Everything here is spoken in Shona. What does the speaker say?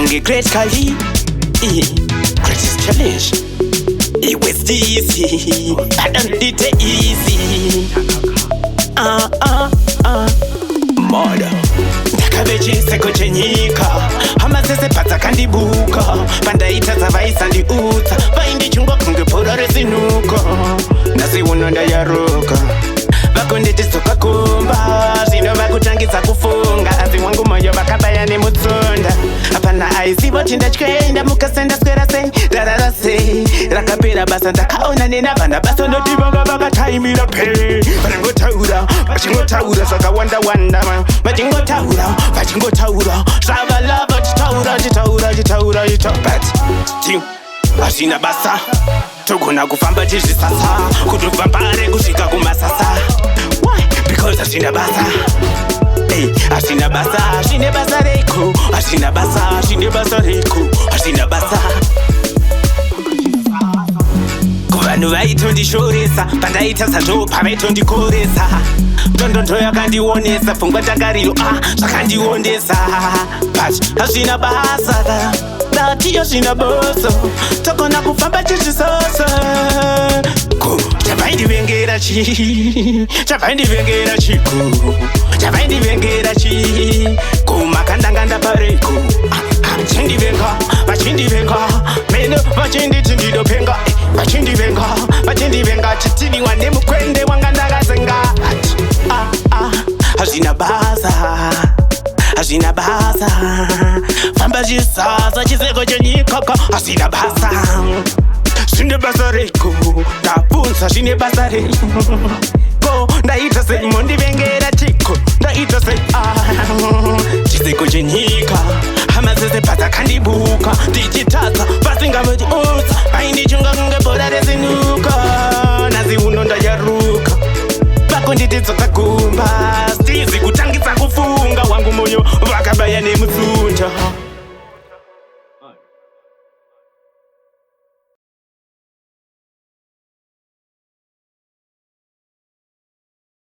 Great Kali, greatest challenge. It was easy, I don't need it easy. Moda ndakavechise kuchenyika hama dzese padzakandibuka pandaita dzavaisandiudza vaindichungwa kunge bhora rezinuka nhasi uno ndayaruka vakunditidzoka kumba zvino vakutangidza kufunga asi wangu moyo vakabaya nemutsunda hapana aizivo chindatyaenda mukasendaswera sei ndarara sei rakapera basa ndakaona nenavana basa ndoti vanga vakataimira pe vanangotaura vachingotaura zvakawanda-wanda vachingotaura zvavalava chitaura but hazvina basa togona kufamba tizvisasa kutobvambare kusvika kumasasa why because hazvina basa hazvina basa zvine basa reko hazvina basa zvine basa reko hazvina basa kuvanhu vaitondishoresa pandaita zazvo pavaitondikoresa ndondonto yakandionesa pfungwa takariro zvakandiondesa but hazvina basa ndatiyo zvina boso togona kufamba tizvisoso chavaindivengera chavaindivengera kumakandanganda pareko vachindivenga meno vachinditi ndidopenga vachindivenga chitiniwa nemukwende wanga ndakazenga hazvina basa famba chisasa chiseko chenyikaka hazvina basa zvine basa reko ndabvunza zvine basa reko ndaita sei mondivengera tiko ndaita sei chiseko chenyika hama dzese padzakandibuka ndichitadza vasingavetiudza vaindichunga kunge bhora rezinuka nhasi uno ndayaruka vakunditidzoka gumba stizi kutangidza kufunga wangu moyo vakabaya nemutsunda